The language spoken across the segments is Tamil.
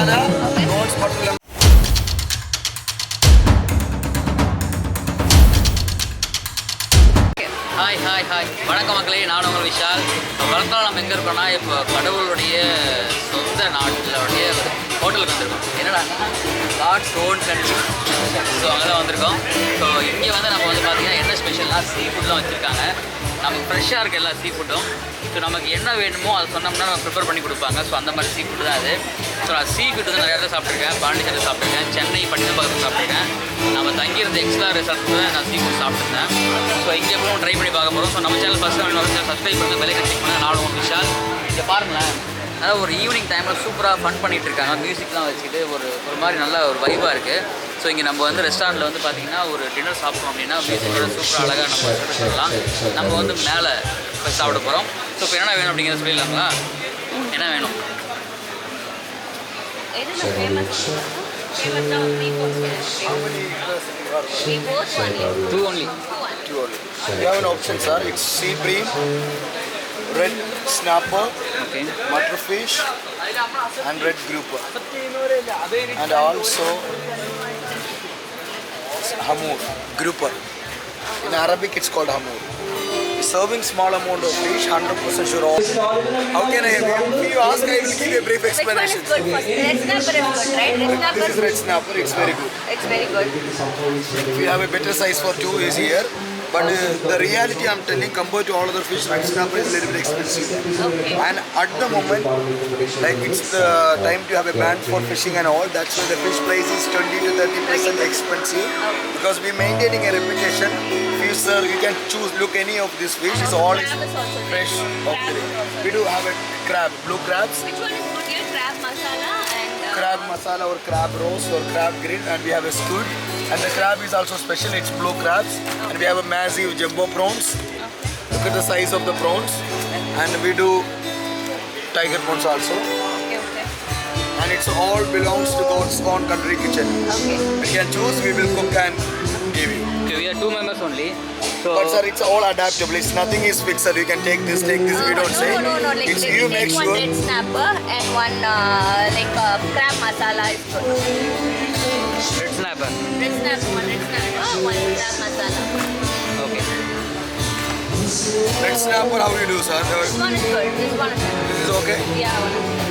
masala, prawns butter lemon. Hi hi hi வணக்கம் மக்களே, நான் உங்கள் விஷால். இப்போ வர்க்கலா நம்ம எங்கே இருக்கோம்னா, இப்போ கடவுளுடைய சொந்த நாட்டிலுடைய ஹோட்டலுக்கு வந்திருக்கோம். என்னடா காட்ஸ் ஓன் கண்ட்ரி. ஸோ அங்கே தான் வந்திருக்கோம். ஸோ இங்கே வந்து நம்ம வந்து பார்த்திங்கன்னா என்ன ஸ்பெஷல்னால் சீ ஃபுட்லாம் வச்சுருக்காங்க. நமக்கு ஃப்ரெஷ்ஷாக இருக்குது எல்லா சீ ஃபுட்டும். ஸோ நமக்கு என்ன வேணுமோ அதை சொன்னோம்னா நம்ம ப்ரிப்பேர் பண்ணி கொடுப்பாங்க. ஸோ அந்த மாதிரி சீ ஃபுட்டு தான் அது. ஸோ நான் சீ ஃபுட்டு வந்து நிறைய இடத்துல சாப்பிட்ருக்கேன். பாண்டிச்சேரியில் சாப்பிட்ருக்கேன், சென்னை பட்டினப்பாக்கத்தில் சாப்பிட்ருக்கேன். நம்ம தங்கியிருந்த எக்ஸ்ட்ரா ரிசார்ட்டில் நான் சீ ஃபுட் சாப்பிட்ருந்தேன். ஸோ இங்கே அப்புறம் ட்ரை பண்ணி பார்க்க போகிறோம். ஸோ நம்ம சேனல் ஃபஸ்ட் டைம் சப்ஸ்கிரைப் பண்ணி பெல் ஐக்கன் கிளிக் பண்ணி நானும் விஷால். இங்கே பாருங்களேன், அதாவது ஒரு ஈவினிங் டைமில் சூப்பராக ஃபன் பண்ணிகிட்டு இருக்காங்க. மியூசிக்லாம் வச்சுட்டு ஒரு மாதிரி நல்ல ஒரு வைபாக இருக்குது. ஸோ இங்கே நம்ம வந்து ரெஸ்டாரண்ட்டில் வந்து பார்த்திங்கன்னா ஒரு டின்னர் சாப்பிட்றோம் அப்படின்னா மியூசிக்கோட சூப்பராக அழகாக நம்ம சொல்லலாம். நம்ம வந்து மேலே போய் சாப்பிட போகிறோம். ஸோ இப்போ என்ன வேணும் அப்படிங்கிறத சொல்லிடலாங்களா? என்ன வேணும்? Two only. You have an option, sir. It's sea bream, red snapper, Okay. butterfish, and red grouper, and also hamur, grouper. In Arabic, it's called hamur. Serving small amount of fish, 100% sure. How can I help you? If you ask, I will give you a brief explanation. Which one is good? Red snapper is good, right? Red snapper. This is red snapper. It's very good. It's very good. If you have a better size for two, is here. But the reality I'm telling, compared to all other fish, red snapper is a little bit expensive. Okay. And at the moment, like it's the time to have a ban for fishing and all. That's why the fish price is 20 to 30% expensive. Because we're maintaining a reputation. Fish, sir, you can choose. Look, any of this fish is all Crab is also fresh. there. Okay. Crab is also We do have a crab, blue crabs. Which one is good here? Crab masala and Crab masala or crab roast or crab grill, and we have a squid, and the crab is also special. It's blue crabs, and we have a massive jumbo prawns. Look at the size of the prawns, and we do tiger prawns also, okay, okay. and it's all belongs to God's own country kitchen. Okay. We can choose, we will cook and give you. Okay, we are 2 members only. So But sir, it's all adaptable. It's nothing is fixed. You can take this. We don't say. No. Like It's let you me make take one sure. red snapper and one crab masala is good. red snapper. Red snapper, one crab masala. Okay. Red snapper, how you do, sir? This one is good. This one is good. This is okay. Yeah, one is good.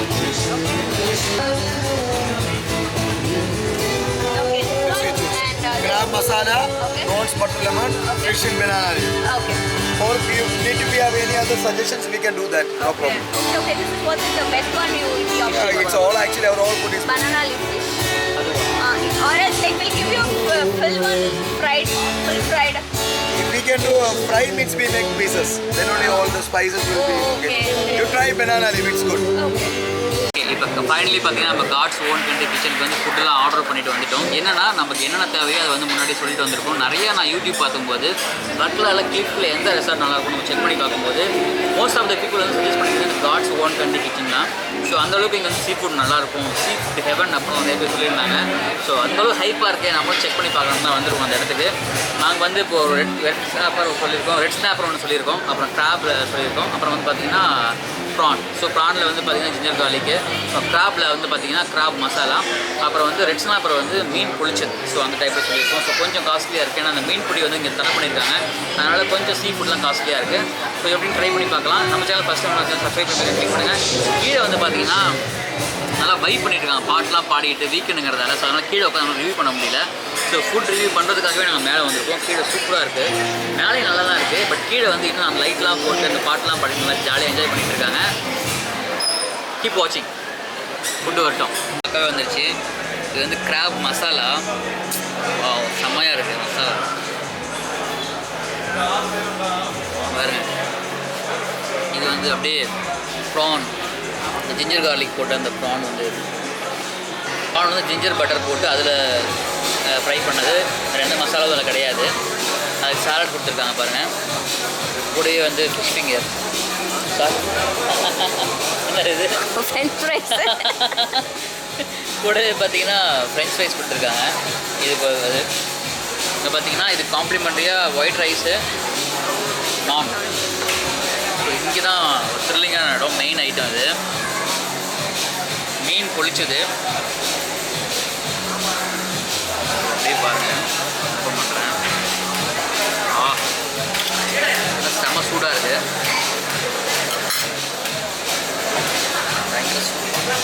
Okay, this one and Crab masala, Okay. prawns butter lemon, fish and banana leaf. okay. Or if you need to have any other suggestions, we can do that. No Okay. problem. Okay, this is what is the best one you will be Yeah, opting it's for. all actually our all food is. Banana leaf fish. Or else like we'll give you full one fried, full fried. If we can do fried meats, we make pieces. Then only all the spices will be okay. Okay. You try banana leaf, it's good. Okay. இப்போ ஃபைனலி பார்த்தீங்கன்னா நம்ம காட்ஸ் ஓன் கண்ட்ரி கிச்சனுக்கு வந்து ஃபுட்டெல்லாம் ஆர்டர் பண்ணிட்டு வந்துட்டோம். என்னன்னா நமக்கு என்னென்ன தேவையோ அதை வந்து முன்னாடி சொல்லிட்டு வந்திருக்கோம். நிறைய நான் யூடியூப் பார்க்கும்போது வர்க்கலாவில் கிளிப்பில் எந்த ரெசார்ட் நல்லாயிருக்கும் நம்ம செக் பண்ணி பார்க்கும்போது மோஸ்ட் ஆஃப் த பீப்புள் வந்து சஜஸ்ட் பண்ணிக்கிறது காட்ஸ் ஓன் கண்ட்ரி கிச்சன் தான். ஸோ அந்தளவுக்கு இங்கே வந்து சீ ஃபுட் நல்லாயிருக்கும், சீ ஃபுட் ஹெவன் அப்படின்னு நிறைய பேர் சொல்லியிருந்தாங்க. ஸோ அந்தளவு ஹைப்பாக இருக்கே நம்மளும் செக் பண்ணி பார்க்கணும் தான் வந்திருக்கோம் அந்த இடத்துக்கு. நாங்கள் வந்து இப்போ ஒரு ரெட் ஸ்னாப்பர் சொல்லியிருக்கோம், ரெட் ஸ்னாப்பர் ஒன்று சொல்லியிருக்கோம், அப்புறம் கிராப் சொல்லியிருக்கோம், அப்புறம் வந்து பார்த்திங்கன்னா ப்ரான். ஸோ ப்ரானில் வந்து பார்த்திங்கன்னா ஜிஞ்சர் கார்லிக்கு, கிராப்பில் வந்து பார்த்திங்கன்னா கிராப் மசாலா, அப்புறம் வந்து ரெட் ஸ்னாப்பர் வந்து மீன் பொளிச்சது. ஸோ அந்த டைப்பில் சொல்லியிருக்கோம். ஸோ கொஞ்சம் காஸ்ட்லியாக இருக்குது. ஏன்னா அந்த மீன் பொடி வந்து இங்கே தடை பண்ணியிருக்காங்க. அதனால் கொஞ்சம் சீ ஃபுட்லாம் காஸ்ட்லியாக இருக்குது. ஸோ எப்படின்னு ட்ரை பண்ணி பார்க்கலாம். நம்ம சேனல் ஃபஸ்ட் டைம் சப்ஸ்கிரைப் பண்ணி கிளிக் பண்ணுங்கள். கீழே வந்து பார்த்திங்கன்னா நல்லா வைப் பண்ணிட்டு இருக்காங்க, பாட்டெலாம் பாடிட்டு வீக்கெண்டுங்கிறதால. ஸோ அதனால் கீழே உட்காந்து ரிவ்யூ பண்ண முடியல. ஸோ ஃபுட் ரிவ்யூ பண்ணுறதுக்காகவே நாங்கள் மேலே வந்திருக்கோம். கீழே சூப்பராக இருக்குது, மேலேயும் நல்லா தான் இருக்குது. பட் கீழே வந்து இன்னும் அந்த லைட்லாம் போட்டு அந்த பாட்டெலாம் பாடிட்டு நல்லா ஜாலியாக என்ஜாய் பண்ணிட்டு இருக்காங்க. கீப் வாட்சிங். ஃபுட்டு வரட்டும். பக்கவே வந்துருச்சு. இது வந்து கிராப் மசாலா. செம்மையாக இருக்குது மசாலா பாருங்க. இது வந்து அப்படியே ப்ரான், ஜிஞ்சர் கார்லிக் போட்டு அந்த ப்ரான் வந்து ஜிஞ்சர் பட்டர் போட்டு அதில் ஃப்ரை பண்ணது. ரெண்டு மசாலாவும் அதில் கிடையாது. அதுக்கு சாலட் கொடுத்துருக்காங்க பாருங்கள். கூடவே வந்து ஃபிஷ் ஃபிங்கர். சார் என்ன இது? French fries. கூடவே பார்த்தீங்கன்னா ஃப்ரெஞ்ச் ஃப்ரைஸ் கொடுத்துருக்காங்க. இது அது இங்கே பார்த்தீங்கன்னா இது காம்ப்ளிமெண்ட்ரியாக ஒயிட் ரைஸு நான். ஸோ இங்கே தான் த்ரில்லிங்கான இடம், மெயின் ஐட்டம் இது. மீன் பொளிச்சது அப்படியே பாருங்க ஓப்பன் பண்ணுறேன். செம சூடாக இருக்குது. பயங்கர சூடாக.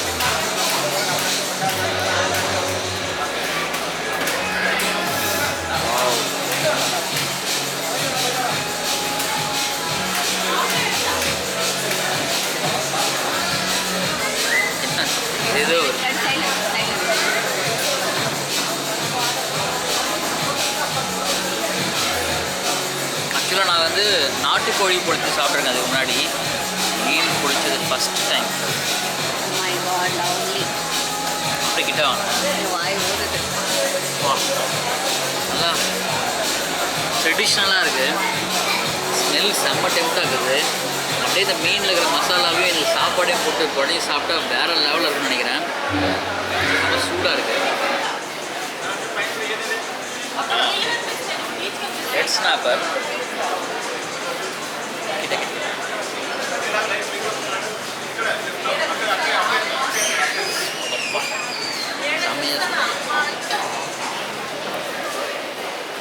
ஏதோ ஆக்சுவலாக நான் வந்து நாட்டுக்கோழி பொழித்து சாப்பிட்ருக்கேன். அதுக்கு முன்னாடி மீன் பொழிச்சது ஃபஸ்ட் டைம். அப்படி கிட்ட வாங்க. நல்லா ட்ரெடிஷ்னலாக இருக்குது. ஸ்மெல் செம்ம டெம்ட்டாக இருக்குது. அப்படியே இந்த மீனில் இருக்கிற மசாலாவையும் இந்த சாப்பாடையும் போட்டு உடனே சாப்பிட்டா வேறு லெவலில் இருக்குன்னு நினைக்கிறேன். ரொம்ப சூடாக இருக்குது. ரெட் ஸ்னாப்பர் கிட்ட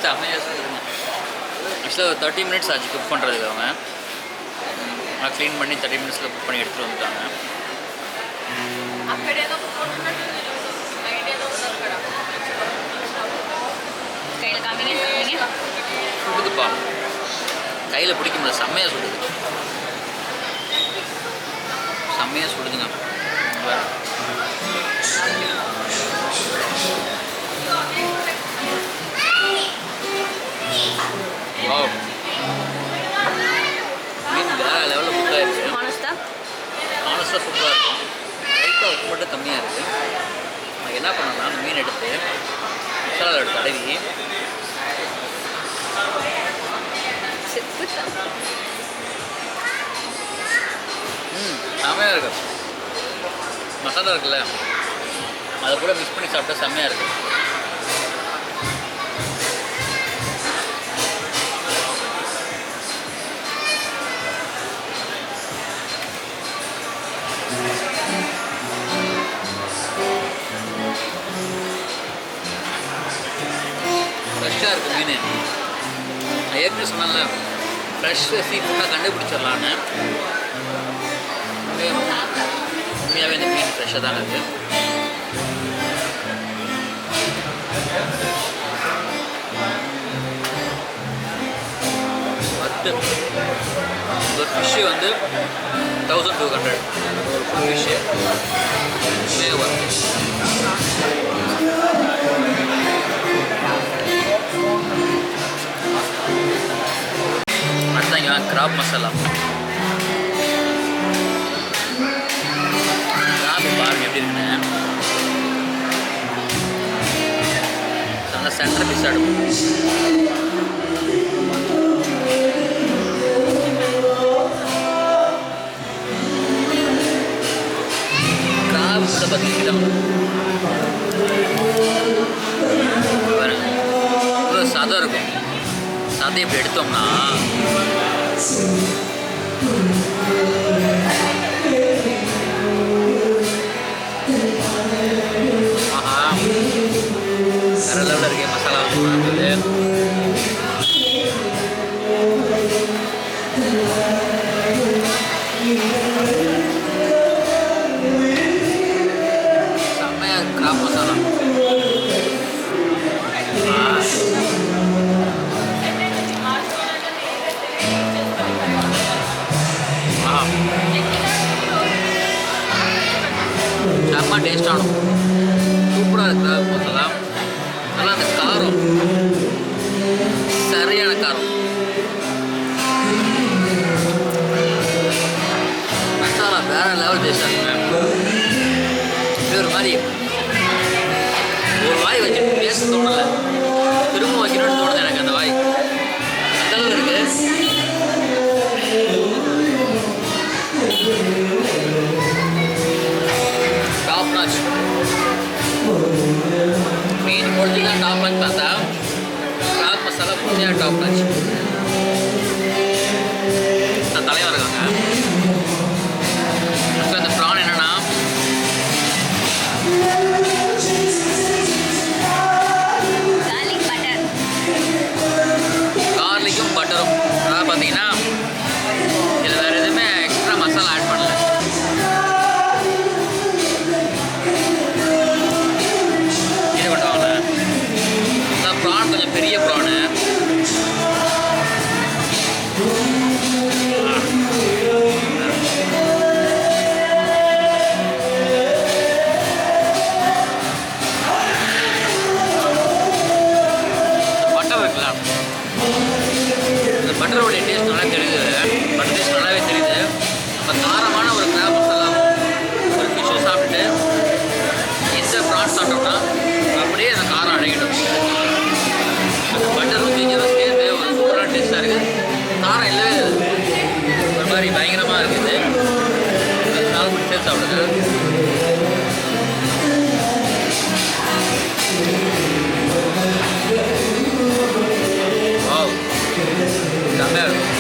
செம்மையாக சொல்லுங்க. ஆக்சுவலாக ஒரு 30 மினிட்ஸ் ஆச்சு குக் பண்ணுறதுக்கு. அவங்க நான் க்ளீன் பண்ணி 30 மினிட்ஸில் குக் பண்ணி எடுத்துகிட்டு வந்துட்டாங்க. சுடுதுப்பா, கையில் பிடிக்க முடியல. செம்மையாக சுடுது, செம்மையாக சுடுதுங்க. மீன் வேறு லெவலில் குக்காக இருக்குது. ஆனஸ்ட்டாக சூப்பராக இருக்கும். லைட்டாக உப்பு மட்டும் கம்மியாக இருக்குது. நான் என்ன பண்ணலாம், அந்த மீன் எடுத்து மசாலா தடவி செம்மையாக இருக்கு. மசாலா இருக்குல்ல, அதை கூட மிக்ஸ் பண்ணி சாப்பிட்டா செம்மையாக இருக்குது. ஃப்ரெஷ்ஷாக இருக்குது மீன். நான் ஏற்கனவே சொன்னால ஃப்ரெஷ் சீ ஃபுட்டாக கண்டுபிடிச்சிடலான்னு. உண்மையாகவே இந்த மீன் ஃப்ரெஷ்ஷாக தான் இருக்குது. ஒரு ஃபிஷ்ஷு வந்து 1200 ஒரு ஃபுல் ஃபிஷ்ஷு வரும். அடுத்தாங்க கிராப் மசாலா. கிராப் பாருங்க எப்படி இருக்குன்னு. நல்லா சென்டர் பீஸ் ஆடும். கிராப் கூட பார்த்தீங்கன்னா இவ்வளோ சதம் இருக்கும். சதையை இப்படி எடுத்தோம்னா ஆஹா வேற லெவலில் இருக்கே. மசாலா வந்து செம்மையாக கிராப் மசாலா. செம்ம டேஸ்டானும் சூப்பராக இருக்கிற மசாலா. நல்லா அந்த காரம், சரியான காரம். மசாலா வேற லெவல் டேஸ்டாக இருக்குங்க. இப்படி ஒரு மாதிரி ஒரு வாய் வச்சுட்டு பேச தோணலை, திரும்ப வைக்கணும்னு தோணுது எனக்கு. அந்த வாய் அந்த அளவு இருக்கு. டாப் நாச் மீன் பொழுதுலாம் டாப் நாச் பார்த்தா கிராப் மசாலா புதியா டாப் நாச். தலைவர் இருக்காங்க. இந்த ப்ரான் என்னன்னா இருக்குது. நாலு மணி சேர்த்து சாப்பிடுது. வாவ், செம்மையாக இருக்கும்.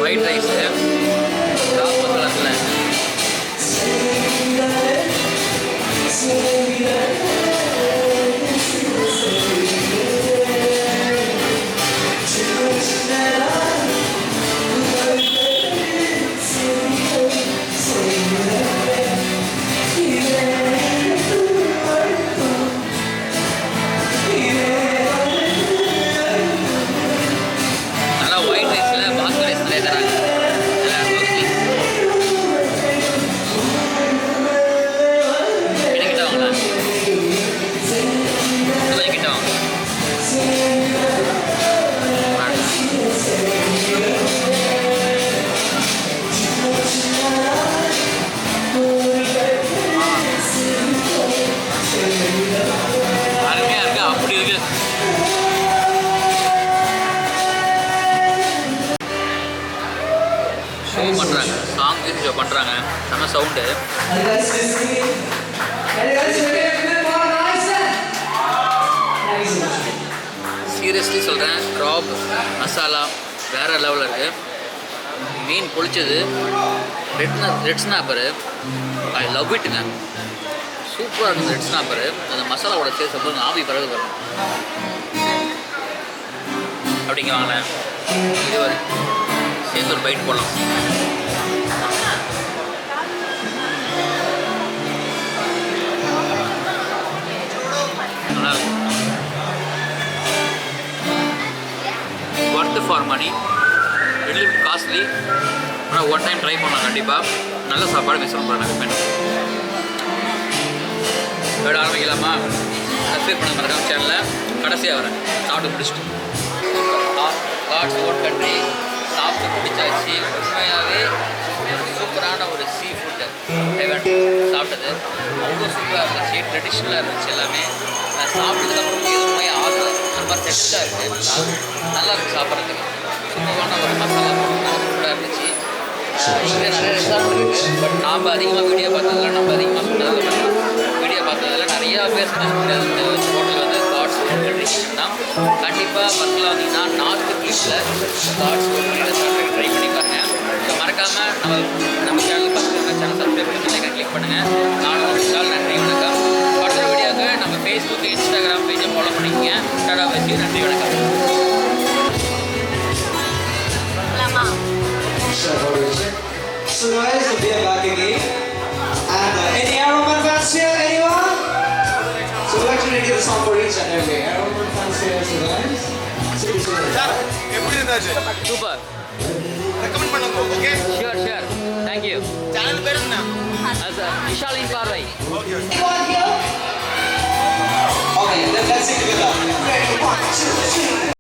ஒயிட் ரைஸு டாப் மசாலாத்தில் நல்லா ஒயிட் ரைஸில் பாஸ்மதி ரைஸ் நிறைய தராங்க. கிட்ட வாங்கலாம், கிட்ட வாங்க. அருமையாக இருக்கு, அப்படி இருக்கு. ஷோ பண்ணுறாங்க, சாங் ஷோ பண்ணுறாங்க, செம்ம சவுண்டு. சீரியஸ்லி சொல்கிறேன், க்ராப் மசாலா வேறு லெவலில் இருக்குது. மீன் பொளிச்சது, ரெட் ஸ்னாப்பரு, ஐ லவ் இட்டுங்க. சூப்பராக இருக்குது ரெட் ஸ்னாப்பரு. அந்த மசாலாவோட சேர்த்து சாப்பிட்டு ஆவி பிறகு வரும். அப்படிங்க வாங்களேன், இது ஒரு சேர்த்து ஒரு பைட் போடலாம். நல்லாயிருக்கும். Worth for money, little bit costly. ஆனால் ஒன் டைம் ட்ரை பண்ணலாம் கண்டிப்பாக. நல்ல சாப்பாடு மிஸ் பண்ண போகிறேன். வேட ஆரம்பிக்கலாமா? சப்ஸ்கிரைப் பண்ண மறக்காம சேனலில் கடைசியாக வரேன். சாப்பிட்டு பிடிச்சிட்டு காட்ஸ் ஓன் கண்ட்ரி சாப்பிட்டு பிடிச்சாச்சு. உண்மையாகவே சூப்பரான ஒரு சீ ஃபுட்டு ஹெவன் சாப்பிட்டது. அவ்வளோ சூப்பராக இருந்துச்சு, ட்ரெடிஷ்னலாக இருந்துச்சு எல்லாமே. நான் சாப்பிட்டதுக்கப்புறம் எதுவுமே ஆகலை, அந்த மாதிரி டெஸ்ட்டாக இருக்குது. நல்லா இருக்குது சாப்பிட்றதுக்கு. சூப்பரான ஒரு மசாலா நல்லா சூப்பராக இருந்துச்சு. இங்கே நிறைய ரெஸ்டாரண்ட் இருக்குது, பட் நாம் அதிகமாக வீடியோ பார்த்ததில்ல, நம்ம அதிகமாக சொன்னதில்லை. வீடியோ பார்த்ததில்ல நிறையா பேர் சஜஸ்ட் பண்ணது வந்து ஹோட்டல் வந்து காட்ஸ் ஓன் கண்ட்ரி கிச்சன் தான். கண்டிப்பாக வர்க்கலா வந்தீங்கன்னா நார்த் கிளிப்பில் God's own country restaurant try பண்ணி பாருங்கள். ஸோ மறக்காமல் நம்ம சேனல் பார்த்துருக்க சேனல் சப்ஸ்கிரைப் பண்ணி லைக் கிளிக் பண்ணுங்கள். நானும் விஷால், நன்றி வணக்கம். அடுத்த வீடியோவுக்கு நம்ம ஃபேஸ்புக், இன்ஸ்டாகிராம் பேஜை ஃபாலோ பண்ணிக்கோங்க. டாடா வச்சு நன்றி வணக்கம். So guys, we are back again. And any Aroman fans here? Anyone? So we'll actually dedicate the song for each and every Aroman fans here. So guys, எப்படி இருந்துச்சு? சூப்பர், ரெக்கமெண்ட் பண்ணுங்க. Okay, sure sure, thank you. Channel பேர் என்ன? விஷால் இன் பார்வை. Okay. anyone here? Okay, then let's sing together. Ready? 1, 2, 3.